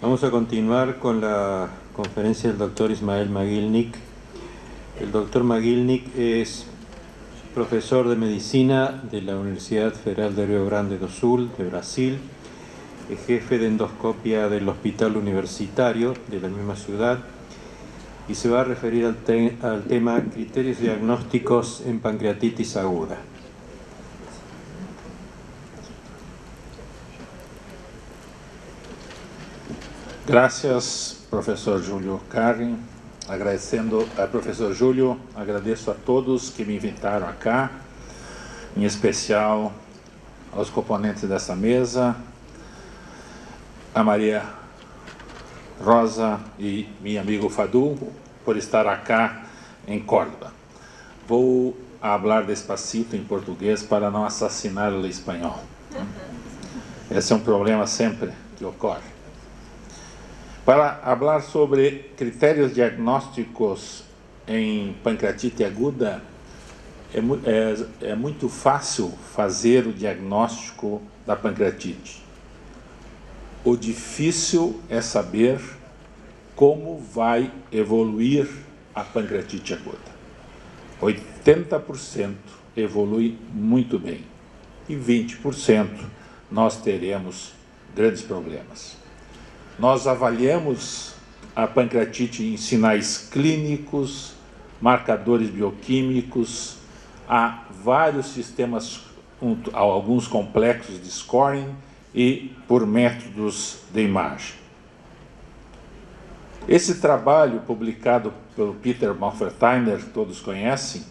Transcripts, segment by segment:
Vamos a continuar con la conferencia del doctor Ismael Magilnik. El doctor Magilnik es profesor de medicina de la Universidad Federal de Rio Grande do Sul, de Brasil, es jefe de endoscopia del Hospital Universitario de la misma ciudad y se va a referir al tema criterios diagnósticos en pancreatitis aguda. Graças, professor Júlio Carrin. Agradecendo ao professor Júlio, agradeço a todos que me invitaram cá, em especial aos componentes dessa mesa, a Maria Rosa e meu amigo Fadu, por estar cá em Córdoba. Vou falar despacito em português para não assassinar o espanhol. Esse é um problema sempre que ocorre. Para falar sobre critérios diagnósticos em pancreatite aguda, é muito fácil fazer o diagnóstico da pancreatite. O difícil é saber como vai evoluir a pancreatite aguda. 80% evolui muito bem e 20% nós teremos grandes problemas. Nós avaliamos a pancreatite em sinais clínicos, marcadores bioquímicos, há vários sistemas, alguns complexos de scoring e por métodos de imagem. Esse trabalho, publicado pelo Peter Malfertiner, todos conhecem,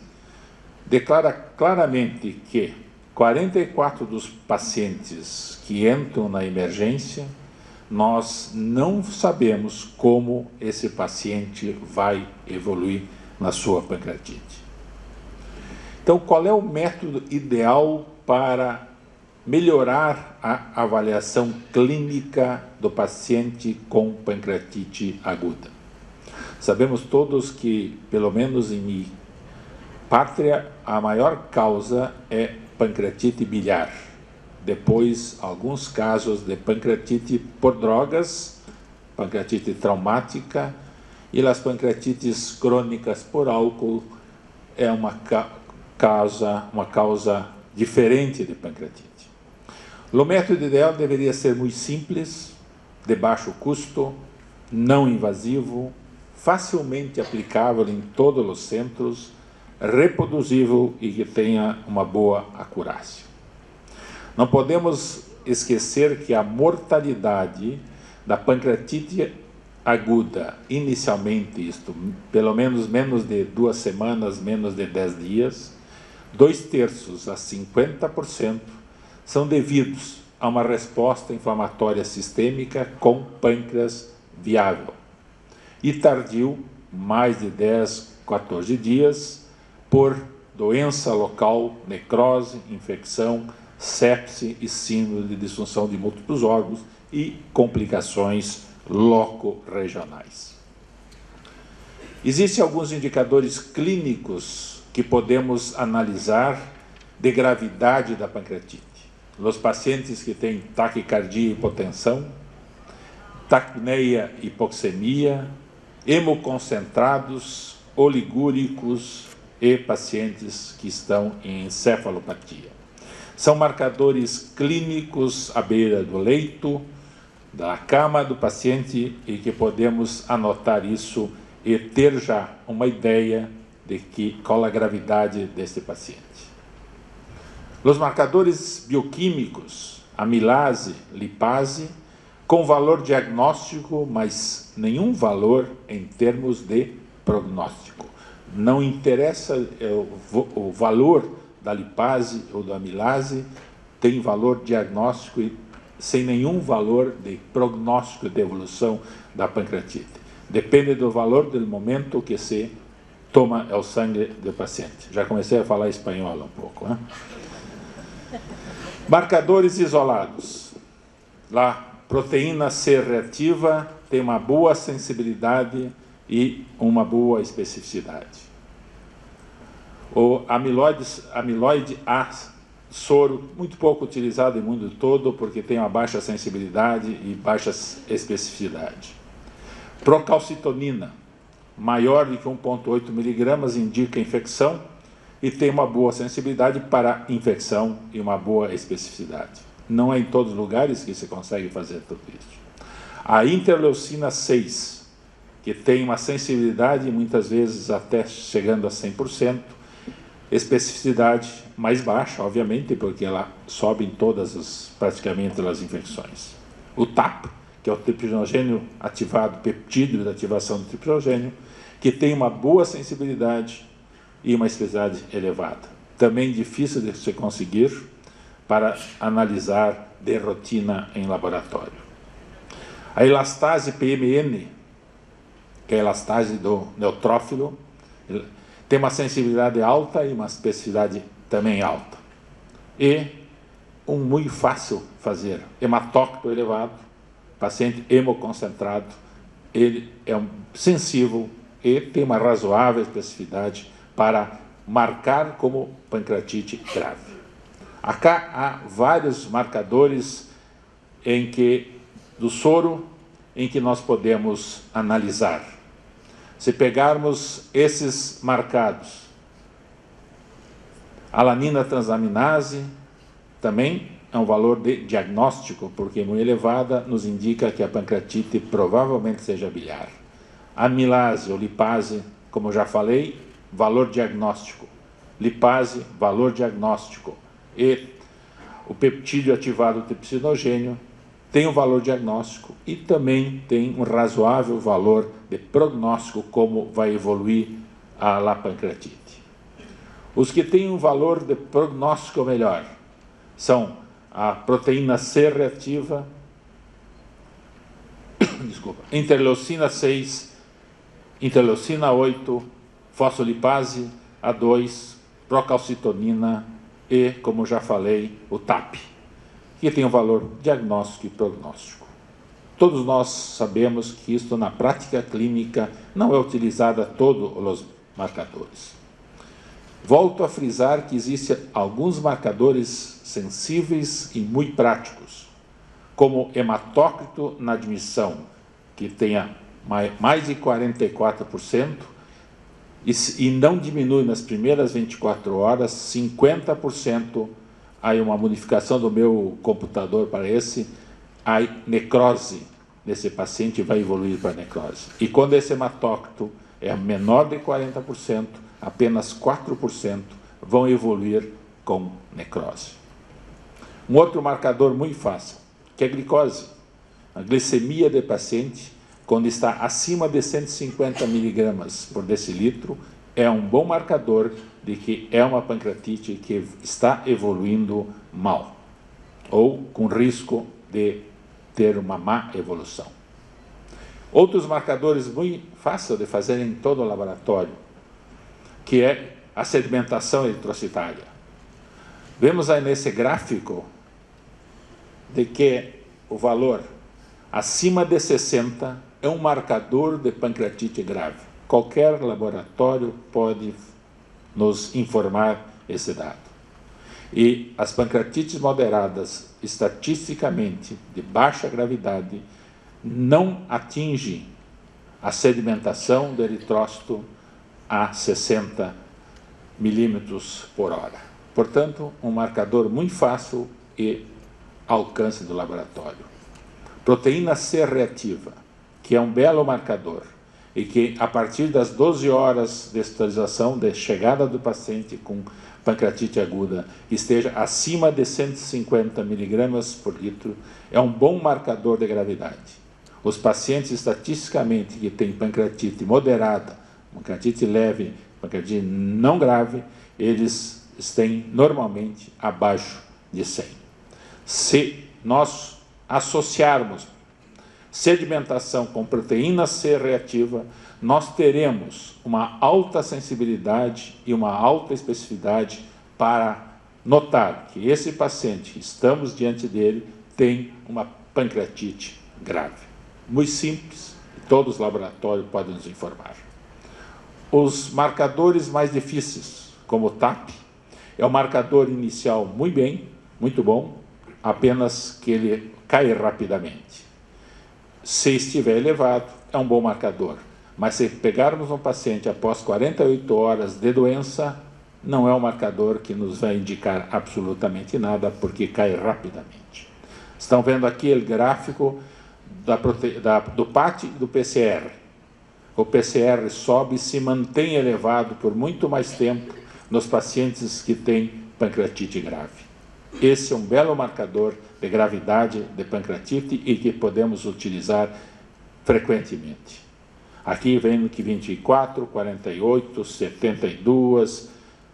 declara claramente que 44 dos pacientes que entram na emergência, nós não sabemos como esse paciente vai evoluir na sua pancreatite. Então, qual é o método ideal para melhorar a avaliação clínica do paciente com pancreatite aguda? Sabemos todos que, pelo menos em minha pátria, a maior causa é pancreatite biliar. Depois, alguns casos de pancreatite por drogas, pancreatite traumática, e as pancreatites crônicas por álcool é uma causa diferente de pancreatite. O método ideal deveria ser muito simples, de baixo custo, não invasivo, facilmente aplicável em todos os centros, reproduzível e que tenha uma boa acurácia. Não podemos esquecer que a mortalidade da pancreatite aguda, inicialmente pelo menos de 2 semanas, menos de 10 dias, 2/3 a 50% são devidos a uma resposta inflamatória sistêmica com pâncreas viável. E tardio, mais de 10, 14 dias, por doença local, necrose, infecção, sepse e síndrome de disfunção de múltiplos órgãos e complicações loco-regionais. Existem alguns indicadores clínicos que podemos analisar de gravidade da pancreatite. Os pacientes que têm taquicardia e hipotensão, taquipneia e hipoxemia, hemoconcentrados, oligúricos e pacientes que estão em encefalopatia. São marcadores clínicos à beira do leito, da cama do paciente e que podemos anotar isso e ter já uma ideia de qual a gravidade deste paciente. Os marcadores bioquímicos, amilase, lipase, com valor diagnóstico, mas nenhum valor em termos de prognóstico. Não interessa o valor da lipase ou da amilase, tem valor diagnóstico e sem nenhum valor de prognóstico de evolução da pancreatite. Depende do valor do momento que se toma o sangue do paciente. Já comecei a falar espanhol um pouco, né? Marcadores isolados. A proteína C reativa tem uma boa sensibilidade e uma boa especificidade. O amiloide A soro muito pouco utilizado no mundo todo, porque tem uma baixa sensibilidade e baixa especificidade. Procalcitonina, maior do que 1,8 miligramas, indica infecção e tem uma boa sensibilidade para infecção e uma boa especificidade. Não é em todos os lugares que se consegue fazer tudo isso. A interleucina 6, que tem uma sensibilidade, muitas vezes até chegando a 100%, especificidade mais baixa, obviamente, porque ela sobe em praticamente as infecções. O TAP, que é o tripsinogênio ativado, peptídeo de ativação do tripsinogênio, que tem uma boa sensibilidade e uma especificidade elevada. Também difícil de se conseguir para analisar de rotina em laboratório. A elastase PMN, que é a elastase do neutrófilo, tem uma sensibilidade alta e uma especificidade também alta. E muito fácil fazer, hematócrito elevado, paciente hemoconcentrado, ele é sensível e tem uma razoável especificidade para marcar como pancreatite grave. Acá há vários marcadores do soro em que nós podemos analisar. Se pegarmos esses marcados, alanina transaminase também é um valor de diagnóstico, porque muito elevada nos indica que a pancreatite provavelmente seja biliar. Amilase ou lipase, como já falei, valor diagnóstico. Lipase, valor diagnóstico. E o peptídeo ativado tripsinogênio tem um valor diagnóstico e também tem um razoável valor de prognóstico, como vai evoluir a pancreatite. Os que têm um valor de prognóstico melhor são a proteína C reativa, interleucina 6, interleucina 8, fosfolipase A2, procalcitonina e, como já falei, o TAP, que tem um valor diagnóstico e prognóstico. Todos nós sabemos que isto na prática clínica não é utilizado a todos os marcadores. Volto a frisar que existem alguns marcadores sensíveis e muito práticos, como hematócrito na admissão, que tenha mais de 44%, e não diminui nas primeiras 24 horas, 50%, aí uma modificação do meu computador para a necrose desse paciente vai evoluir para necrose. E quando esse hematócrito é menor de 40%, apenas 4% vão evoluir com necrose. Um outro marcador muito fácil, que é a glicose. A glicemia do paciente, quando está acima de 150 miligramas por decilitro, é um bom marcador de que é uma pancreatite que está evoluindo mal, ou com risco de ter uma má evolução. Outros marcadores muito fáceis de fazer em todo o laboratório, que é a sedimentação eritrocitária. Vemos aí nesse gráfico de que o valor acima de 60 é um marcador de pancreatite grave. Qualquer laboratório pode nos informar esse dado. E as pancreatites moderadas, estatisticamente de baixa gravidade, não atingem a sedimentação do eritrócito a 60 milímetros por hora. Portanto, um marcador muito fácil e alcance do laboratório. Proteína C reativa, que é um belo marcador, e que a partir das 12 horas de hospitalização, de chegada do paciente com pancreatite aguda, esteja acima de 150 miligramas por litro, é um bom marcador de gravidade. Os pacientes estatisticamente que têm pancreatite moderada, pancreatite leve, pancreatite não grave, eles têm normalmente abaixo de 100. Se nós associarmos sedimentação com proteína C reativa, nós teremos uma alta sensibilidade e uma alta especificidade para notar que esse paciente, estamos diante dele, tem uma pancreatite grave. Muito simples, todos os laboratórios podem nos informar. Os marcadores mais difíceis, como o TAP, É um marcador inicial muito bom, apenas que ele cai rapidamente. Se estiver elevado, é um bom marcador. Mas se pegarmos um paciente após 48 horas de doença, não é um marcador que nos vai indicar absolutamente nada, porque cai rapidamente. Estão vendo aqui o gráfico do PAT e do PCR. O PCR sobe e se mantém elevado por muito mais tempo nos pacientes que têm pancreatite grave. Esse é um belo marcador de gravidade de pancreatite e que podemos utilizar frequentemente. Aqui vem que 24, 48, 72,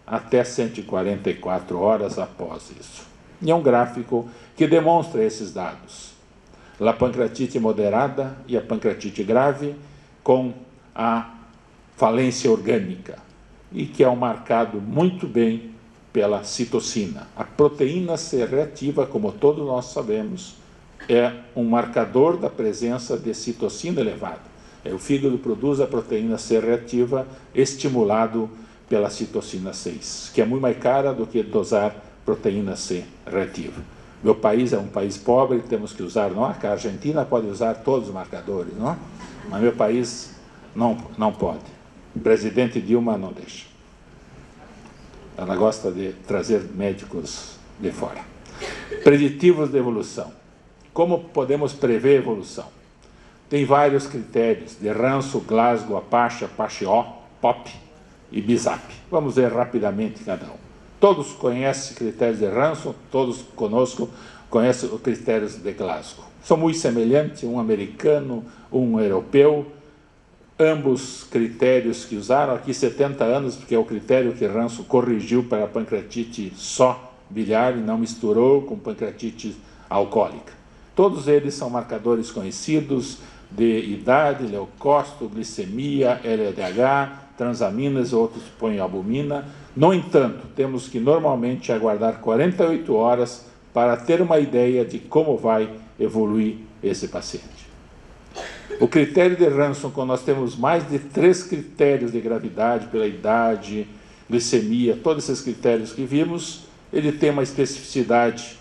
até 144 horas após isso. E é um gráfico que demonstra esses dados. A pancreatite moderada e a pancreatite grave com a falência orgânica, e que é marcado muito bem pela citocina. A proteína C reativa, como todos nós sabemos, é um marcador da presença de citocina elevada. O fígado produz a proteína C reativa estimulado pela citocina 6, que é muito mais cara do que dosar proteína C reativa. Meu país é um país pobre, temos que usar, não? A Argentina pode usar todos os marcadores, não? Mas meu país não pode. O presidente Dilma não deixa. Ela gosta de trazer médicos de fora. Preditivos de evolução. Como podemos prever a evolução? Tem vários critérios, de Ranso, Glasgow, Apache, Apache-O, POP e BISAP. Vamos ver rapidamente cada um. Todos conhecem critérios de Ranso, todos conosco conhecem os critérios de Glasgow. São muito semelhantes, um americano, um europeu, ambos critérios que usaram, aqui 70 anos, porque é o critério que Ranso corrigiu para a pancreatite só biliar e não misturou com pancreatite alcoólica. Todos eles são marcadores conhecidos de idade, leucócito, glicemia, LDH, transaminas, outros põem albumina. No entanto, temos que normalmente aguardar 48 horas para ter uma ideia de como vai evoluir esse paciente. O critério de Ranson, quando nós temos mais de 3 critérios de gravidade, pela idade, glicemia, todos esses critérios que vimos, ele tem uma especificidade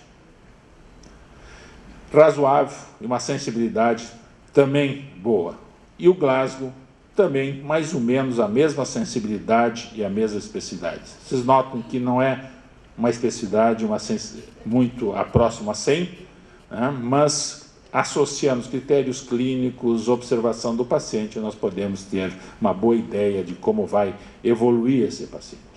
razoável e uma sensibilidade também boa. E o Glasgow também, mais ou menos, a mesma sensibilidade e a mesma especificidade. Vocês notam que não é uma especificidade muito próxima a 100, né? Mas associando os critérios clínicos, observação do paciente, nós podemos ter uma boa ideia de como vai evoluir esse paciente.